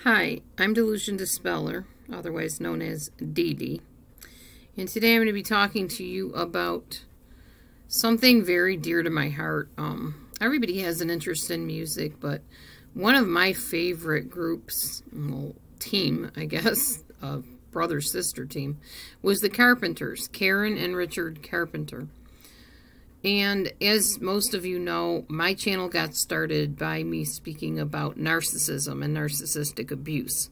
Hi, I'm Delusion Dispeller, otherwise known as Dee Dee, and today I'm going to be talking to you about something very dear to my heart. Everybody has an interest in music, but one of my favorite groups, well, team, I guess, brother-sister team, was the Carpenters, Karen and Richard Carpenter. And as most of you know, my channel got started by me speaking about narcissism and narcissistic abuse.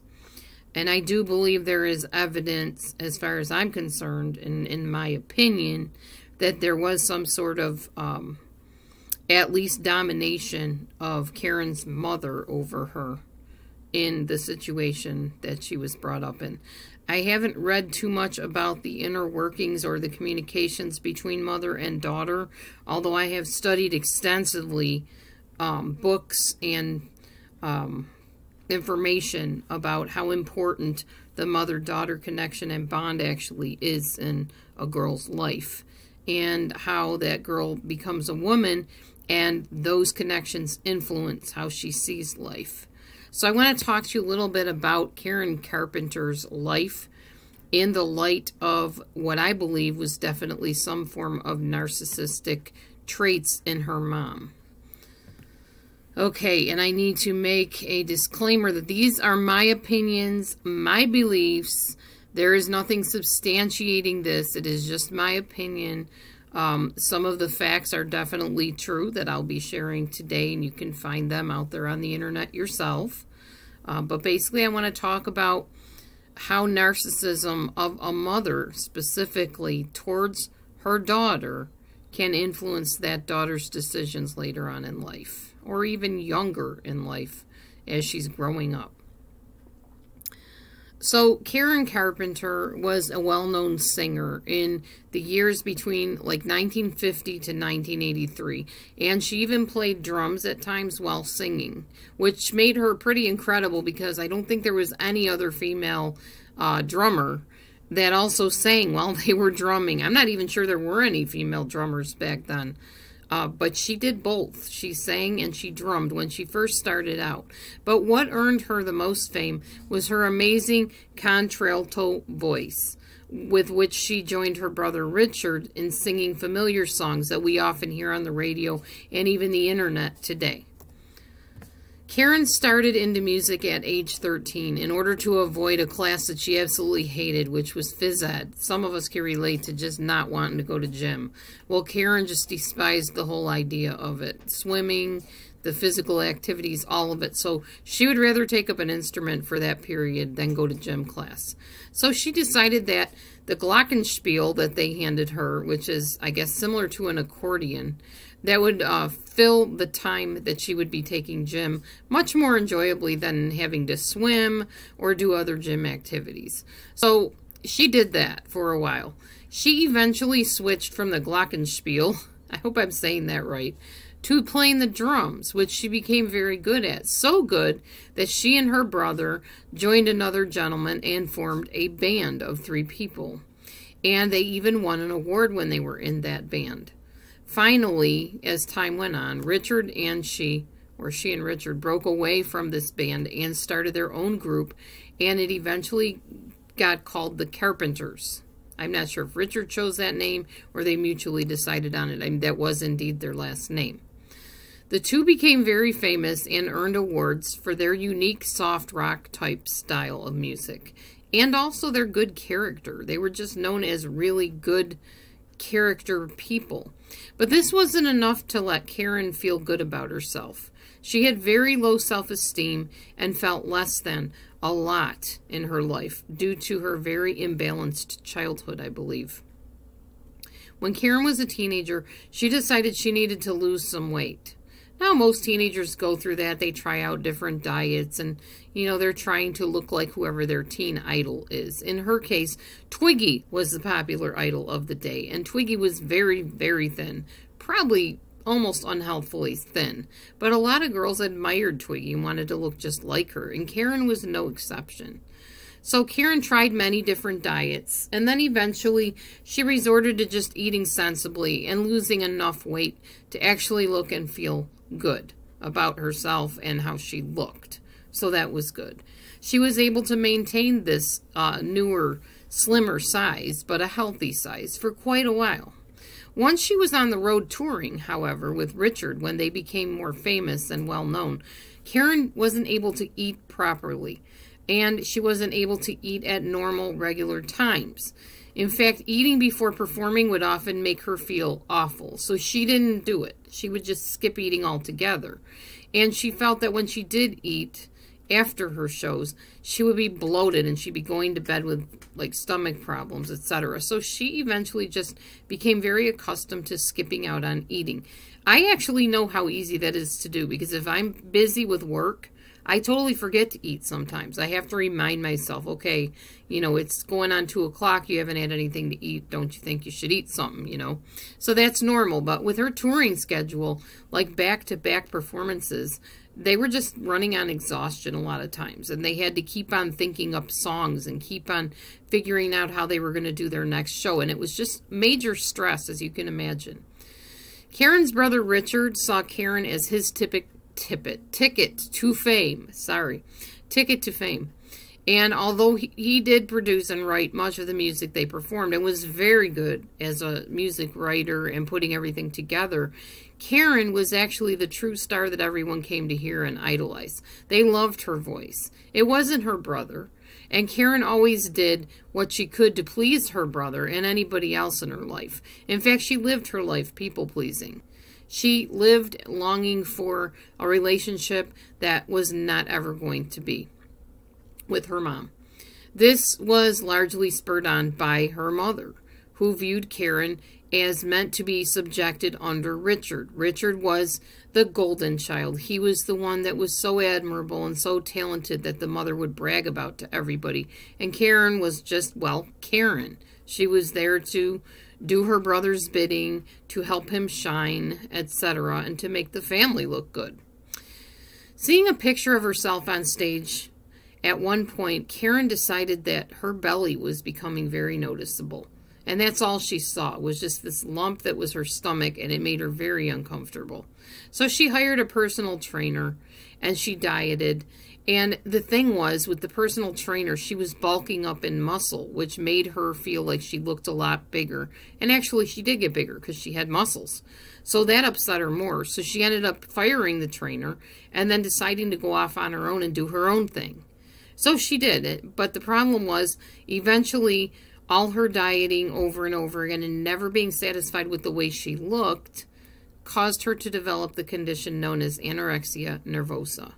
And I do believe there is evidence, as far as I'm concerned, in my opinion, that there was some sort of, at least domination of Karen's mother over her in the situation that she was brought up in. I haven't read too much about the inner workings or the communications between mother and daughter, although I have studied extensively books and information about how important the mother-daughter connection and bond actually is in a girl's life, and how that girl becomes a woman and those connections influence how she sees life. So I want to talk to you a little bit about Karen Carpenter's life in the light of what I believe was definitely some form of narcissistic traits in her mom. Okay, and I need to make a disclaimer that these are my opinions, my beliefs. There is nothing substantiating this. It is just my opinion. Some of the facts are definitely true that I'll be sharing today, and you can find them out there on the internet yourself. But basically, I want to talk about how narcissism of a mother, specifically towards her daughter, can influence that daughter's decisions later on in life, or even younger in life as she's growing up. So Karen Carpenter was a well-known singer in the years between like 1950 to 1983, and she even played drums at times while singing, which made her pretty incredible because I don't think there was any other female drummer that also sang while they were drumming. I'm not even sure there were any female drummers back then. But she did both. She sang and she drummed when she first started out. But what earned her the most fame was her amazing contralto voice, with which she joined her brother Richard in singing familiar songs that we often hear on the radio and even the internet today. Karen started into music at age 13 in order to avoid a class that she absolutely hated, which was phys ed. Some of us can relate to just not wanting to go to gym. Well, Karen just despised the whole idea of it. Swimming, the physical activities, all of it. So she would rather take up an instrument for that period than go to gym class. So she decided that the glockenspiel that they handed her, which is, I guess, similar to an accordion, that would fill the time that she would be taking gym much more enjoyably than having to swim or do other gym activities. So she did that for a while. She eventually switched from the glockenspiel, I hope I'm saying that right, to playing the drums, which she became very good at. So good that she and her brother joined another gentleman and formed a band of 3 people. And they even won an award when they were in that band. Finally, as time went on, Richard and she and Richard broke away from this band and started their own group, and it eventually got called the Carpenters. I'm not sure if Richard chose that name or they mutually decided on it. I mean, that was indeed their last name. The 2 became very famous and earned awards for their unique soft rock type style of music, and also their good character. They were just known as really good character people. But this wasn't enough to let Karen feel good about herself. She had very low self-esteem and felt less than a lot in her life due to her very imbalanced childhood, I believe. When Karen was a teenager, she decided she needed to lose some weight. Now, most teenagers go through that. They try out different diets and, you know, they're trying to look like whoever their teen idol is. In her case, Twiggy was the popular idol of the day, and Twiggy was very, very thin, probably almost unhealthfully thin. But a lot of girls admired Twiggy and wanted to look just like her, and Karen was no exception. So Karen tried many different diets, and then eventually she resorted to just eating sensibly and losing enough weight to actually look and feel good about herself and how she looked. So that was good. She was able to maintain this newer, slimmer size, but a healthy size, for quite a while. Once she was on the road touring, however, with Richard, when they became more famous and well-known, Karen wasn't able to eat properly, and she wasn't able to eat at normal, regular times. In fact, eating before performing would often make her feel awful, so she didn't do it. She would just skip eating altogether. And she felt that when she did eat after her shows, she would be bloated and she'd be going to bed with like stomach problems, etc. So she eventually just became very accustomed to skipping out on eating. I actually know how easy that is to do, because if I'm busy with work, I totally forget to eat sometimes. I have to remind myself, okay, you know, it's going on 2 o'clock, you haven't had anything to eat, don't you think you should eat something, you know? So that's normal. But with her touring schedule, like back-to-back performances, they were just running on exhaustion a lot of times, and they had to keep on thinking up songs and keep on figuring out how they were going to do their next show, and it was just major stress, as you can imagine. Karen's brother Richard saw Karen as his ticket to fame. Ticket to fame. And although he did produce and write much of the music they performed and was very good as a music writer and putting everything together, Karen was actually the true star that everyone came to hear and idolize. They loved her voice. It wasn't her brother. And Karen always did what she could to please her brother and anybody else in her life. In fact, she lived her life people-pleasing. She lived longing for a relationship that was not ever going to be with her mom. This was largely spurred on by her mother, who viewed Karen as meant to be subjected under Richard. Richard was the golden child. He was the one that was so admirable and so talented that the mother would brag about to everybody. And Karen was just, well, Karen. She was there to do her brother's bidding, to help him shine, etc., and to make the family look good. Seeing a picture of herself on stage, at one point, Karen decided that her belly was becoming very noticeable. And that's all she saw, was just this lump that was her stomach, and it made her very uncomfortable. So she hired a personal trainer, and she dieted. And the thing was, with the personal trainer, she was bulking up in muscle, which made her feel like she looked a lot bigger. And actually, she did get bigger because she had muscles. So that upset her more. So she ended up firing the trainer and then deciding to go off on her own and do her own thing. So she did it. But the problem was, eventually, all her dieting over and over again and never being satisfied with the way she looked caused her to develop the condition known as anorexia nervosa.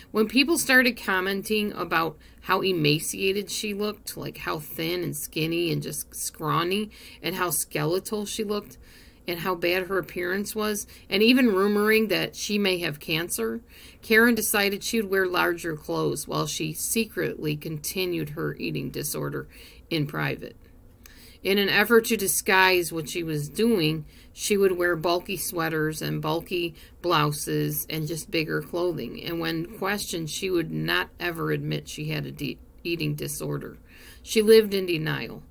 When people started commenting about how emaciated she looked, like how thin and skinny and just scrawny, and how skeletal she looked, and how bad her appearance was, and even rumoring that she may have cancer, Karen decided she would wear larger clothes while she secretly continued her eating disorder in private. In an effort to disguise what she was doing, she would wear bulky sweaters and bulky blouses and just bigger clothing. And when questioned, she would not ever admit she had a eating disorder. She lived in denial,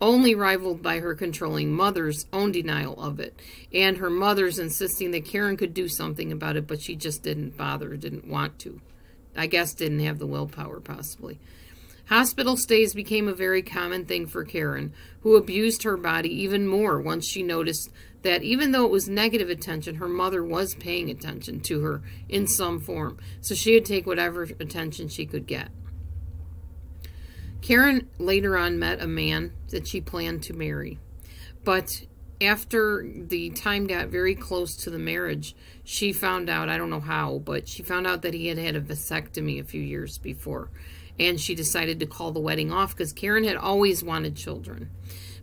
only rivaled by her controlling mother's own denial of it, and her mother's insisting that Karen could do something about it, but she just didn't bother, didn't want to. I guess didn't have the willpower, possibly. Hospital stays became a very common thing for Karen, who abused her body even more once she noticed that even though it was negative attention, her mother was paying attention to her in some form. So she would take whatever attention she could get. Karen later on met a man that she planned to marry. But after the time got very close to the marriage, she found out, I don't know how, but she found out that he had had a vasectomy a few years before. And she decided to call the wedding off because Karen had always wanted children.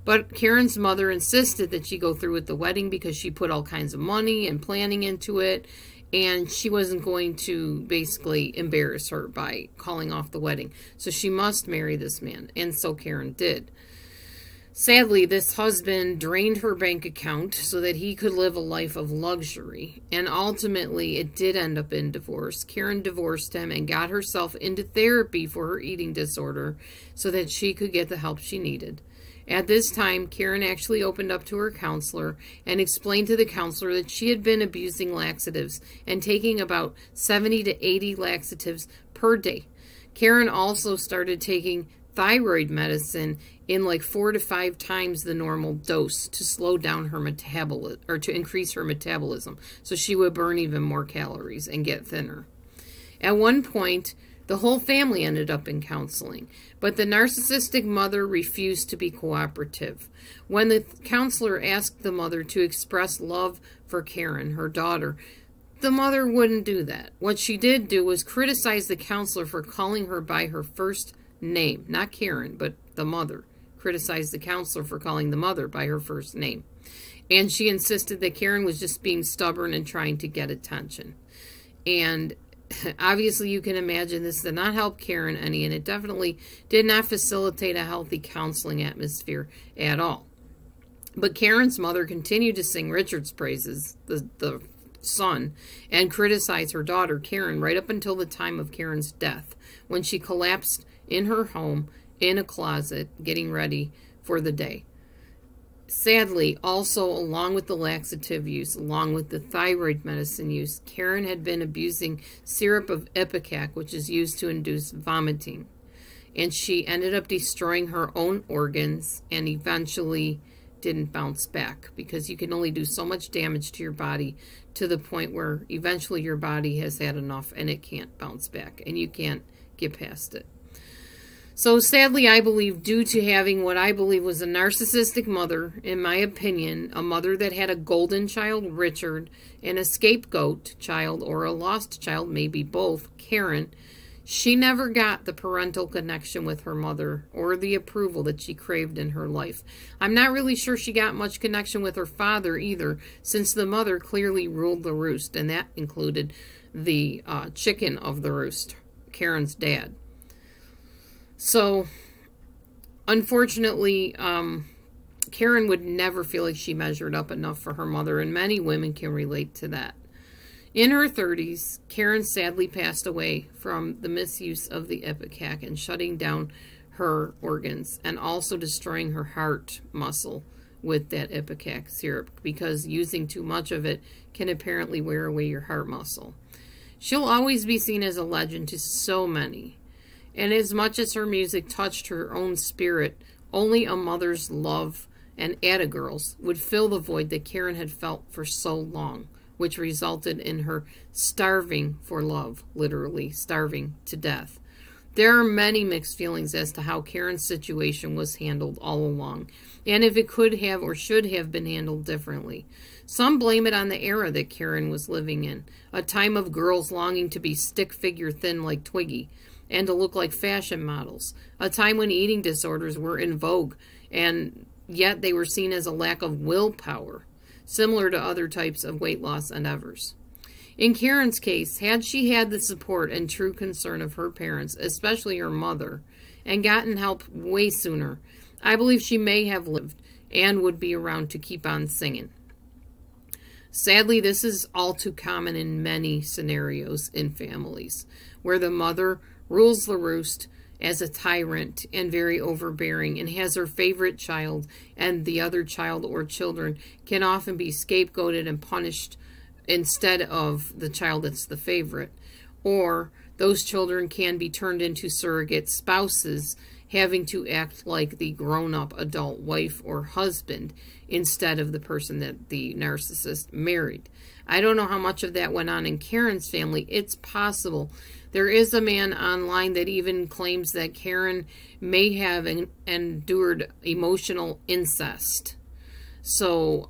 But Karen's mother insisted that she go through with the wedding because she put all kinds of money and planning into it. And she wasn't going to basically embarrass her by calling off the wedding. So she must marry this man. And so Karen did. Sadly, this husband drained her bank account so that he could live a life of luxury. And ultimately, it did end up in divorce. Karen divorced him and got herself into therapy for her eating disorder so that she could get the help she needed. At this time, Karen actually opened up to her counselor and explained to the counselor that she had been abusing laxatives and taking about 70 to 80 laxatives per day. Karen also started taking thyroid medicine in like 4 to 5 times the normal dose to slow down her metabolism, or to increase her metabolism, so she would burn even more calories and get thinner. At one point, the whole family ended up in counseling, but the narcissistic mother refused to be cooperative. When the counselor asked the mother to express love for Karen, her daughter, the mother wouldn't do that. What she did do was criticize the counselor for calling her by her first name. Not Karen, but the mother. Criticized the counselor for calling the mother by her first name. And she insisted that Karen was just being stubborn and trying to get attention. And obviously you can imagine this did not help Karen any, and it definitely did not facilitate a healthy counseling atmosphere at all. But Karen's mother continued to sing Richard's praises, the son, and criticize her daughter, Karen, right up until the time of Karen's death, when she collapsed in her home in a closet getting ready for the day. Sadly, also along with the laxative use, along with the thyroid medicine use, Karen had been abusing syrup of ipecac, which is used to induce vomiting. And she ended up destroying her own organs and eventually didn't bounce back, because you can only do so much damage to your body to the point where eventually your body has had enough and it can't bounce back and you can't get past it. So sadly, I believe, due to having what I believe was a narcissistic mother, in my opinion, a mother that had a golden child, Richard, and a scapegoat child or a lost child, maybe both, Karen, she never got the parental connection with her mother or the approval that she craved in her life. I'm not really sure she got much connection with her father either, since the mother clearly ruled the roost, and that included the chicken of the roost, Karen's dad. So, unfortunately, Karen would never feel like she measured up enough for her mother, and many women can relate to that. In her 30s, Karen sadly passed away from the misuse of the ipecac and shutting down her organs, and also destroying her heart muscle with that ipecac syrup, because using too much of it can apparently wear away your heart muscle. She'll always be seen as a legend to so many. And as much as her music touched her own spirit, only a mother's love and Ada Girls would fill the void that Karen had felt for so long, which resulted in her starving for love, literally starving to death. There are many mixed feelings as to how Karen's situation was handled all along, and if it could have or should have been handled differently. Some blame it on the era that Karen was living in, a time of girls longing to be stick-figure thin like Twiggy, and to look like fashion models, a time when eating disorders were in vogue, and yet they were seen as a lack of willpower, similar to other types of weight loss endeavors. In Karen's case, had she had the support and true concern of her parents, especially her mother, and gotten help way sooner, I believe she may have lived and would be around to keep on singing. Sadly, this is all too common in many scenarios in families, where the mother rules the roost as a tyrant and very overbearing, and has her favorite child, and the other child or children can often be scapegoated and punished instead of the child that's the favorite. Or those children can be turned into surrogate spouses, having to act like the grown-up adult wife or husband instead of the person that the narcissist married. I don't know how much of that went on in Karen's family. It's possible. There is a man online that even claims that Karen may have endured emotional incest. So,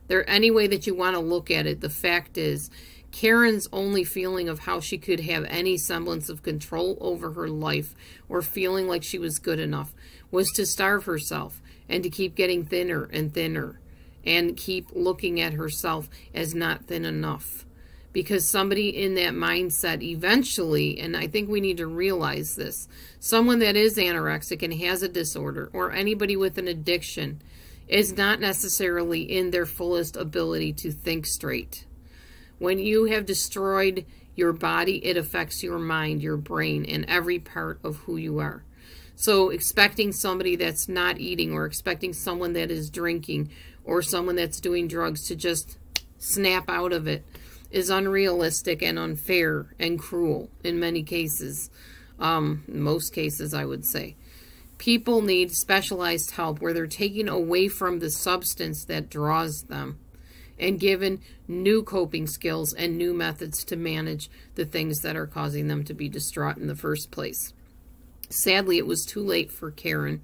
any way that you want to look at it, the fact is, Karen's only feeling of how she could have any semblance of control over her life or feeling like she was good enough was to starve herself and to keep getting thinner and thinner and keep looking at herself as not thin enough. Because somebody in that mindset eventually, and I think we need to realize this, someone that is anorexic and has a disorder, or anybody with an addiction, is not necessarily in their fullest ability to think straight. When you have destroyed your body, it affects your mind, your brain, and every part of who you are. So expecting somebody that's not eating, or expecting someone that is drinking, or someone that's doing drugs to just snap out of it is unrealistic and unfair and cruel in many cases. Most cases, I would say. People need specialized help where they're taken away from the substance that draws them and given new coping skills and new methods to manage the things that are causing them to be distraught in the first place. Sadly, it was too late for Karen.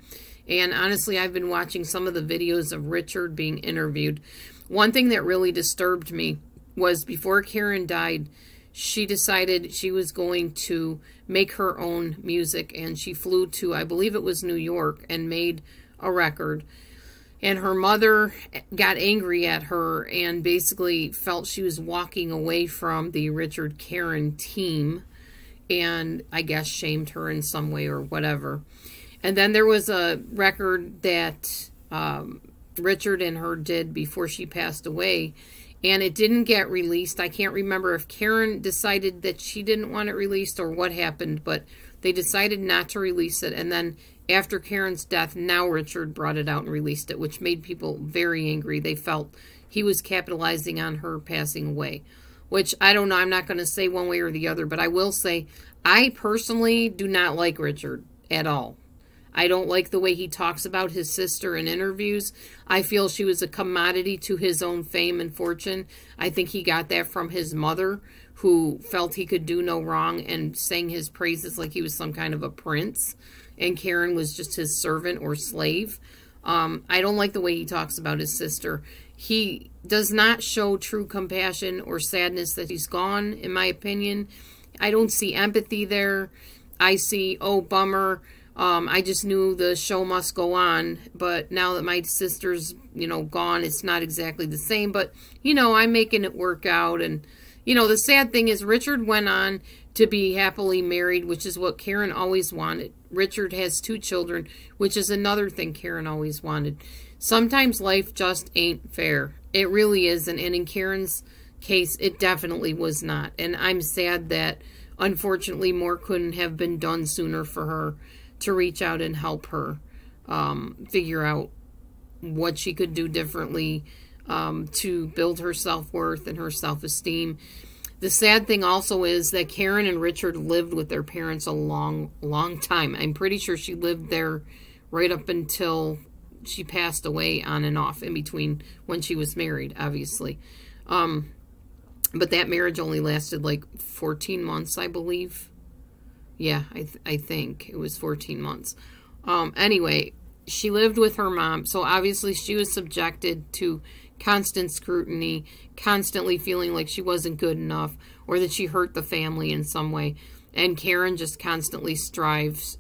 And honestly, I've been watching some of the videos of Richard being interviewed. One thing that really disturbed me was before Karen died, she decided she was going to make her own music, and she flew to, I believe it was New York, and made a record. And her mother got angry at her and basically felt she was walking away from the Richard Karen team, and I guess shamed her in some way or whatever. And then there was a record that Richard and her did before she passed away, and it didn't get released. I can't remember if Karen decided that she didn't want it released or what happened, but they decided not to release it. And then after Karen's death, now Richard brought it out and released it, which made people very angry. They felt he was capitalizing on her passing away, which I don't know. I'm not going to say one way or the other, but I will say I personally do not like Richard at all. I don't like the way he talks about his sister in interviews. I feel she was a commodity to his own fame and fortune. I think he got that from his mother, who felt he could do no wrong and sang his praises like he was some kind of a prince. And Karen was just his servant or slave. I don't like the way he talks about his sister. He does not show true compassion or sadness that he's gone, in my opinion. I don't see empathy there. I see, oh, bummer. I just knew the show must go on, but now that my sister's, gone, it's not exactly the same, but, I'm making it work out. And, the sad thing is Richard went on to be happily married, which is what Karen always wanted. Richard has 2 children, which is another thing Karen always wanted. Sometimes life just ain't fair. It really isn't. And in Karen's case, it definitely was not. And I'm sad that, unfortunately, more couldn't have been done sooner for her to reach out and help her figure out what she could do differently to build her self-worth and her self-esteem. The sad thing also is that Karen and Richard lived with their parents a long, long time. I'm pretty sure she lived there right up until she passed away, on and off, in between when she was married, obviously. But that marriage only lasted like 14 months, I believe. Yeah, I think it was 14 months. Anyway, she lived with her mom, so obviously she was subjected to constant scrutiny, constantly feeling like she wasn't good enough or that she hurt the family in some way. And Karen just constantly strived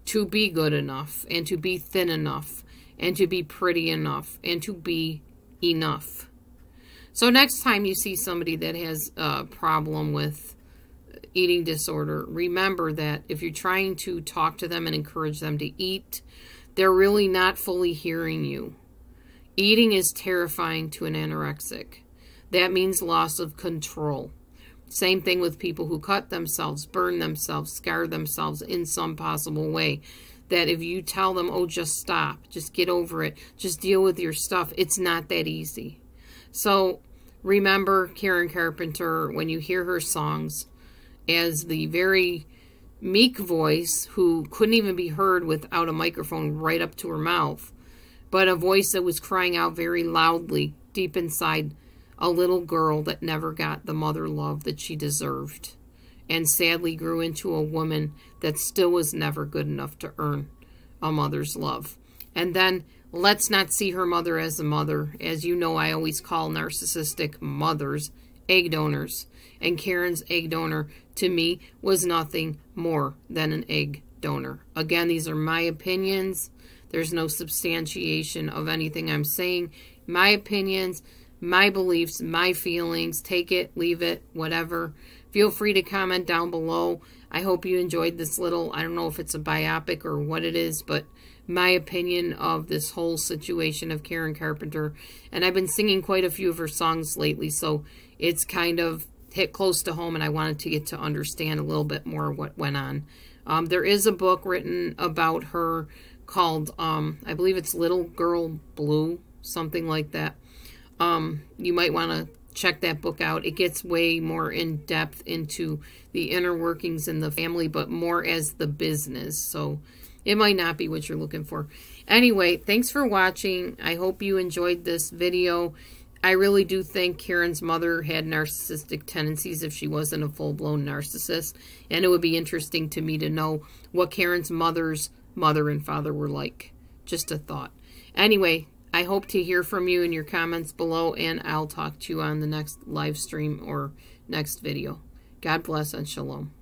to be good enough and to be thin enough and to be pretty enough and to be enough. So next time you see somebody that has a problem with eating disorder, remember that if you're trying to talk to them and encourage them to eat, they're really not fully hearing you. Eating is terrifying to an anorexic. That means loss of control. Same thing with people who cut themselves, burn themselves, scar themselves in some possible way. That if you tell them, oh, just stop, just get over it, just deal with your stuff, it's not that easy. So remember Karen Carpenter, when you hear her songs, as the very meek voice who couldn't even be heard without a microphone right up to her mouth, but a voice that was crying out very loudly deep inside a little girl that never got the mother love that she deserved, and sadly grew into a woman that still was never good enough to earn a mother's love. And then let's not see her mother as a mother. As you know, I always call narcissistic mothers egg donors. And Karen's egg donor, to me, was nothing more than an egg donor. Again, these are my opinions. There's no substantiation of anything I'm saying. My opinions, my beliefs, my feelings. Take it, leave it, whatever. Feel free to comment down below. I hope you enjoyed this little, I don't know if it's a biopic or what it is, but my opinion of this whole situation of Karen Carpenter. And I've been singing quite a few of her songs lately, so it's kind of hit close to home, and I wanted to get to understand a little bit more what went on. There is a book written about her called, I believe it's Little Girl Blue, something like that. You might want to check that book out. It gets way more in depth into the inner workings in the family, but more as the business. So it might not be what you're looking for. Anyway, thanks for watching. I hope you enjoyed this video. I really do think Karen's mother had narcissistic tendencies if she wasn't a full-blown narcissist. And it would be interesting to me to know what Karen's mother's mother and father were like. Just a thought. Anyway, I hope to hear from you in your comments below, and I'll talk to you on the next live stream or next video. God bless and shalom.